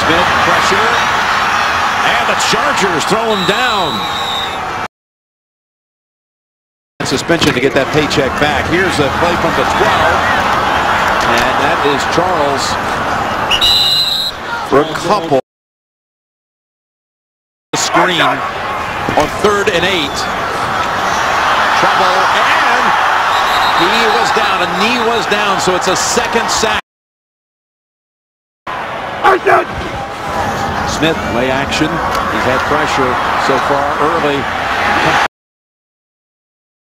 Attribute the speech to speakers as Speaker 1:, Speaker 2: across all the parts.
Speaker 1: Smith, pressure, and the Chargers throw him down. Suspension to get that paycheck back. Here's a play from the 12, and that is Charles for a couple. Screen on 3rd and 8. Trouble, and he was down. A knee was down, so it's a second sack. Smith, play action. He's had pressure so far early.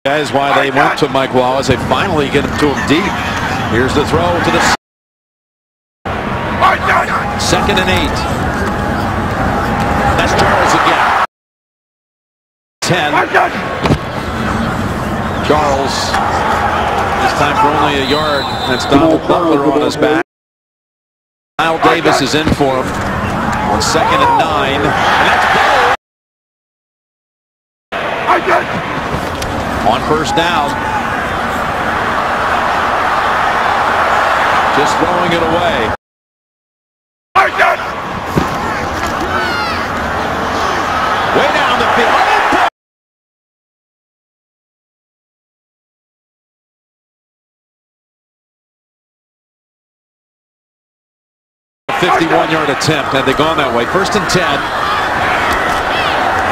Speaker 1: That is why they went to Mike Wallace. They finally get to him deep. Here's the throw to the 2nd and 8. That's Charles again. 10. Charles, this time for only a yard. That's Donald Butler on his back. Kyle Davis is in for him on 2nd and 9. And that's Bo. On 1st down. Just throwing it away. Way down the field. 51-yard attempt. Had they gone that way, 1st and 10.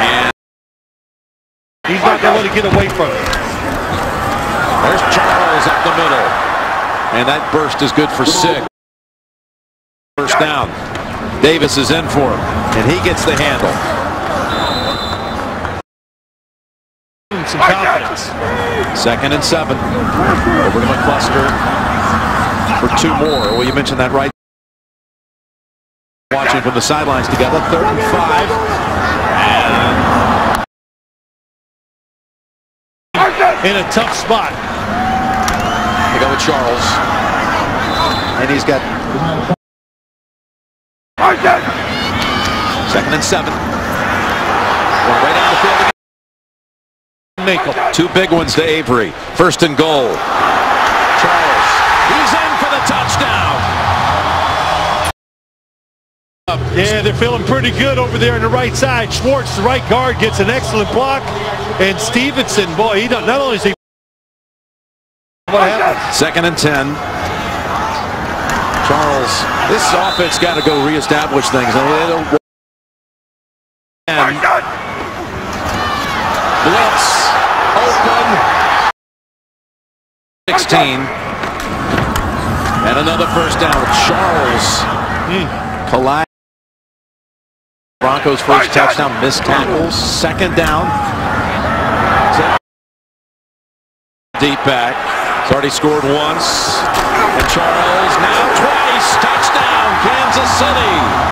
Speaker 1: And
Speaker 2: he's not going to let it get away from it.
Speaker 1: There's Charles up the middle. And that burst is good for 6. 1st down. Davis is in for him. And he gets the handle.
Speaker 2: Some confidence.
Speaker 1: 2nd and 7. Over to McCluster for 2 more. Well, you mentioned that right. Watching from the sidelines together. 3rd and 5. And
Speaker 2: in a tough spot.
Speaker 1: They go with Charles. And he's got 2nd and 7. Going way down the field.
Speaker 2: Nickel.
Speaker 1: 2 big ones to Avery. 1st and goal. Charles. He's in for the touchdown.
Speaker 2: Yeah, they're feeling pretty good over there on the right side. Schwartz, the right guard, gets an excellent block. And Stevenson, boy, he not only is he. What happened?
Speaker 1: 2nd and 10. Charles, this offense got to go reestablish things. And blitz, open, 16. And another 1st down. Charles collides. Broncos' first touchdown, missed tackles. 2nd down. Deep back. He's already scored once. And Charles now twice. Touchdown, Kansas City.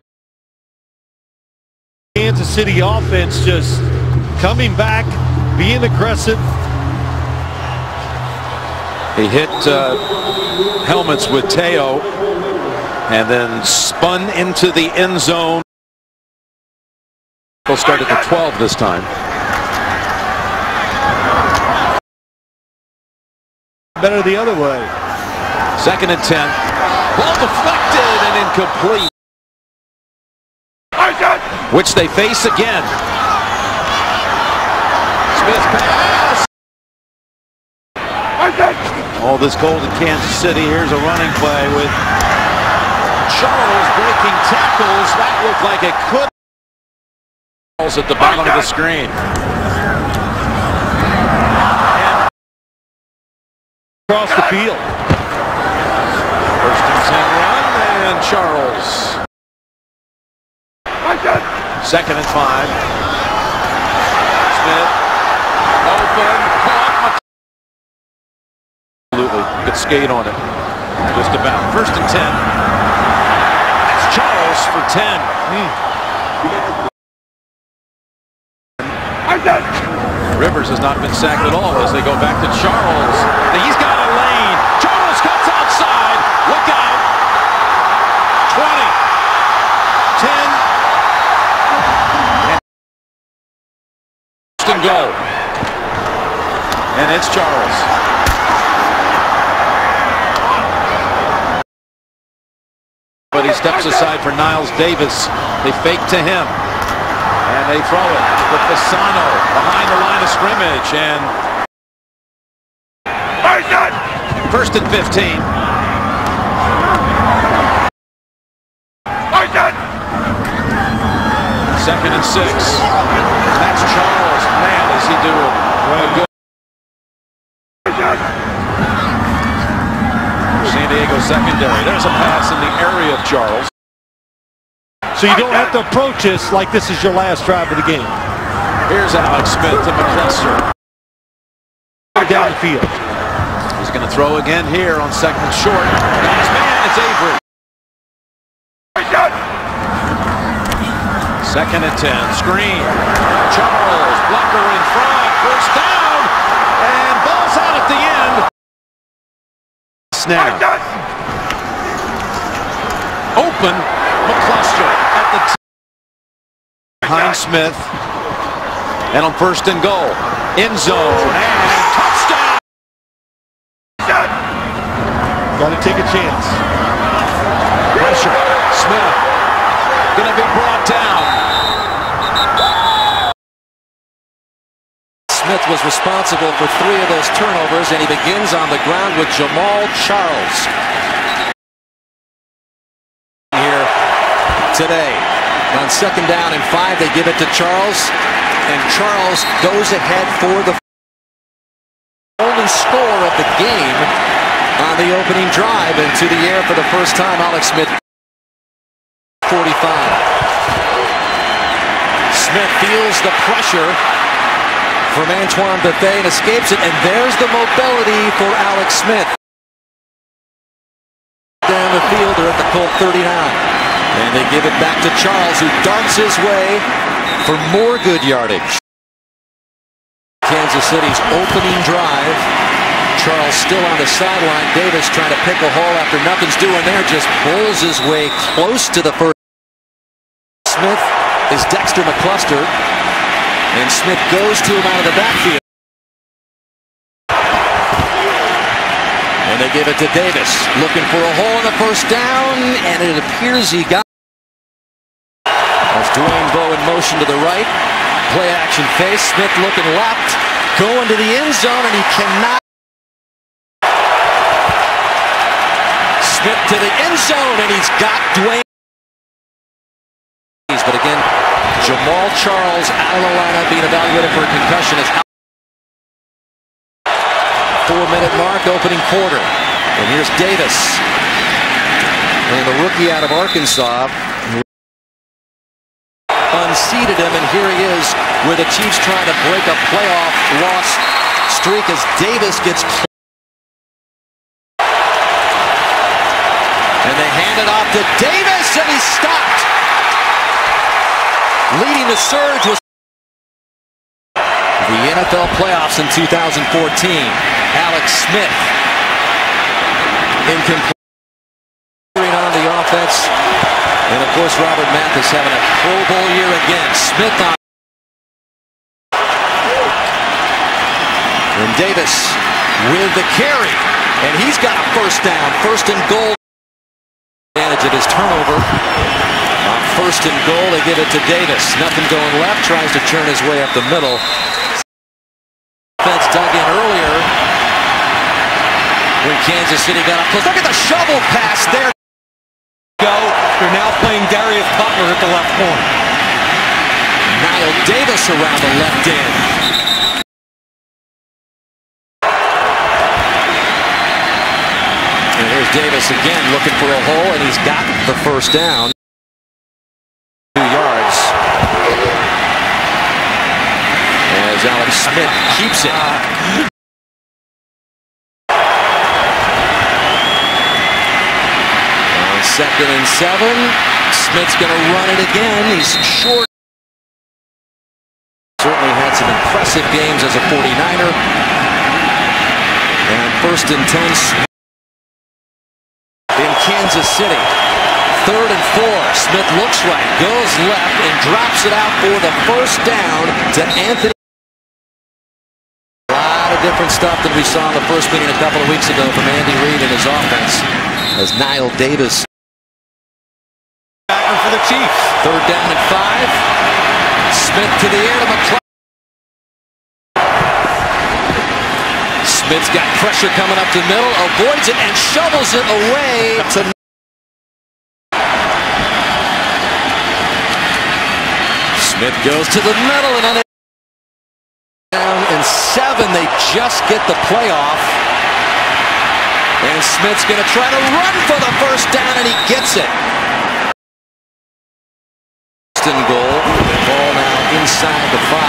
Speaker 2: Kansas City offense just coming back, being aggressive.
Speaker 1: He hit helmets with Teo and then spun into the end zone. He'll start at the 12 this time.
Speaker 2: Better the other way.
Speaker 1: 2nd and 10. Ball deflected and incomplete. Which they face again. Smith pass. All this cold in Kansas City. Here's a running play with Charles breaking tackles. That looked like it could. At the bottom of the screen. And
Speaker 2: across the field.
Speaker 1: 1st and 10 run, and Charles. 2nd and 5. Smith. Open. Caught. Absolutely. Good skate on it. Just about. 1st and 10. That's Charles for 10. Rivers has not been sacked at all as they go back to Charles. He's got a lane. Charles cuts outside. Look out. 20. 10. And goal. And it's Charles. steps aside for Niles Davis. They fake to him. And they throw it to Fasano behind the line of scrimmage. And first and 15. Second and 6. That's Charles. Man, does he do a good San Diego secondary. There's a pass in the area of Charles.
Speaker 2: So you don't have to approach this like this is your last drive of the game.
Speaker 1: Here's Alex Smith to McCluster.
Speaker 2: Down the field.
Speaker 1: He's going to throw again here on second and short. His man is Avery. Second and 10. Screen. Charles. Blocker in front. First down. And ball's out at the end. Snap. Open. McCluster at the behind Smith. And on first and goal. End zone. And touchdown.
Speaker 2: Got to take a chance.
Speaker 1: Pressure. Smith. Going to be brought down.
Speaker 3: Smith was responsible for 3 of those turnovers, and he begins on the ground with Jamal Charles. Here today. On second down and 5, they give it to Charles, and Charles goes ahead for the only score of the game on the opening drive, and to the air for the first time, Alex Smith. 45. Smith feels the pressure from Antoine Bethea and escapes it, and there's the mobility for Alex Smith. Down the field, they're at the Colt 39. And they give it back to Charles, who darts his way for more good yardage. Kansas City's opening drive. Charles still on the sideline. Davis trying to pick a hole after nothing's doing there. Just bowls his way close to the first. Smith is Dexter McCluster, and Smith goes to him out of the backfield. And they give it to Davis, looking for a hole in the first down, and it appears he got. As Dwayne Bowe in motion to the right, play action face, Smith looking left, going to the end zone, and he cannot. Smith to the end zone, and he's got Dwayne. But again, Jamal Charles out of the lineup being evaluated for a concussion is out. 4-minute mark, opening quarter. And here's Davis. And the rookie out of Arkansas unseated him, and here he is where the Chiefs trying to break a playoff loss streak as Davis gets and they hand it off to Davis, and he's stopped. Leading the surge was the NFL playoffs in 2014. Alex Smith incomplete on the offense. And of course, Robert Mathis having a Pro Bowl year again. Smith on. And Davis with the carry. And he's got a first down. First and goal. Advantage of his turnover. On first and goal, they give it to Davis. Nothing going left. Tries to churn his way up the middle. Defense dug in earlier when Kansas City got up close. Look at the shovel pass there.
Speaker 4: They're now playing Darius Butler at the left corner.
Speaker 3: Niall Davis around the left end. And here's Davis again looking for a hole, and he's got the first down. 2 yards. As Alex Smith keeps it. Second and 7. Smith's going to run it again. He's short. Certainly had some impressive games as a 49er. And first and 10 in Kansas City. Third and 4. Smith looks right, goes left, and drops it out for the first down to Anthony. A lot of different stuff than we saw in the first meeting a couple of weeks ago from Andy Reid and his offense. As Niall Davis
Speaker 4: Backer for the Chiefs.
Speaker 3: 3rd down and 5. Smith to the air to McClellan. Smith's got pressure coming up to the middle, avoids it and shovels it away to Smith goes to the middle and on it down in 7. They just get the playoff. And Smith's going to try to run for the 1st down and he gets it. Goal. Ball now inside the 5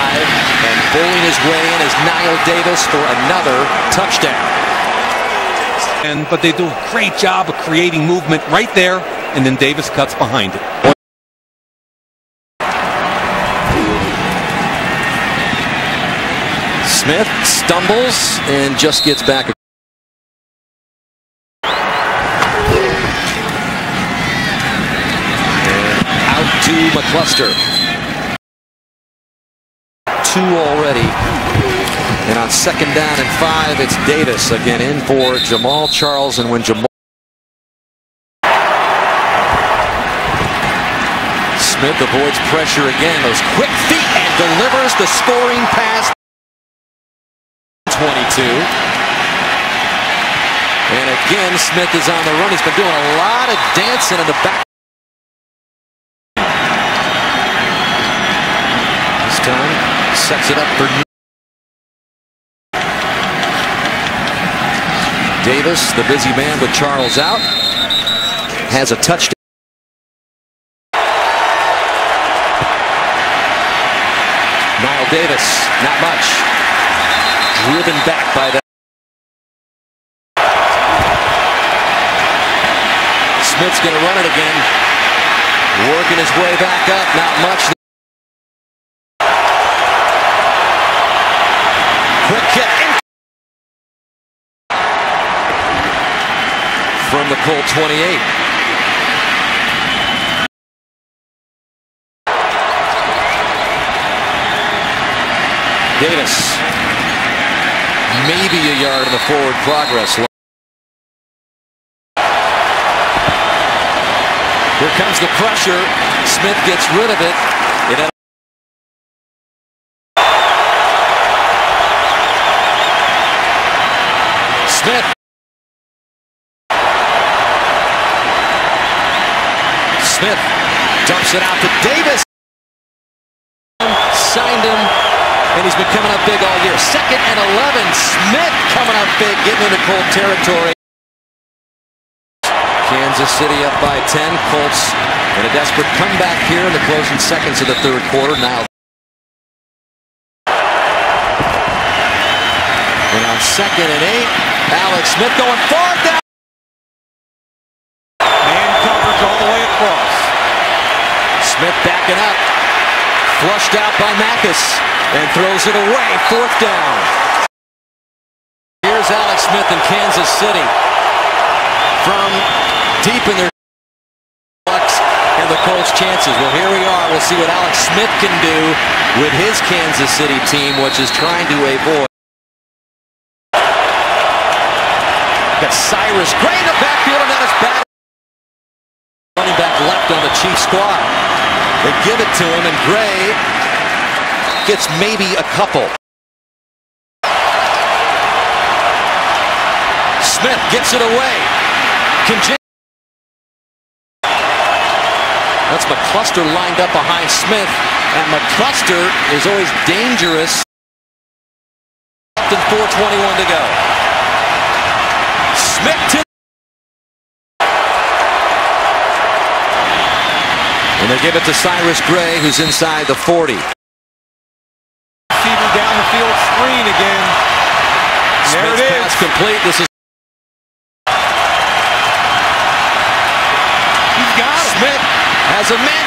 Speaker 3: and bowling his way in is Niall Davis for another touchdown.
Speaker 4: But they do a great job of creating movement right there, and then Davis cuts behind it.
Speaker 3: Smith stumbles and just gets back. To McCluster. 2 already. And on 2nd down and 5, it's Davis again in for Jamal Charles. And when Jamal Smith avoids pressure again, those quick feet and delivers the scoring pass. 22. And again, Smith is on the run. He's been doing a lot of dancing in the back. Time sets it up for Davis, the busy man with Charles out, has a touchdown. Niall Davis, not much. Driven back by that. Smith's going to run it again. Working his way back up, not much. Quick kick from the Colt 28. Davis, maybe a yard in the forward progress. Here comes the pressure. Smith gets rid of it. Smith. Smith dumps it out to Davis. Signed him, and he's been coming up big all year. 2nd and 11. Smith coming up big, getting into Colt territory. Kansas City up by 10. Colts in a desperate comeback here in the closing seconds of the 3rd quarter. Now. And on 2nd and 8. Alex Smith going far down.
Speaker 4: Man coverage all the way across.
Speaker 3: Smith backing up. Flushed out by Mathis and throws it away. 4th down. Here's Alex Smith in Kansas City. From deep in their Bucks and the Colts' chances. Well, here we are. We'll see what Alex Smith can do with his Kansas City team, which is trying to avoid. Got Cyrus Gray in the backfield, and that is bad. Running back left on the Chiefs squad. They give it to him, and Gray gets maybe a couple. Smith gets it away. That's McCluster lined up behind Smith, and McCluster is always dangerous. 4:21 to go. Smith to, and they give it to Cyrus Gray, who's inside the 40.
Speaker 4: Receiver down the field screen again. There
Speaker 3: Smith's
Speaker 4: it is.
Speaker 3: pass complete. This is
Speaker 4: He's got it.
Speaker 3: Smith has a man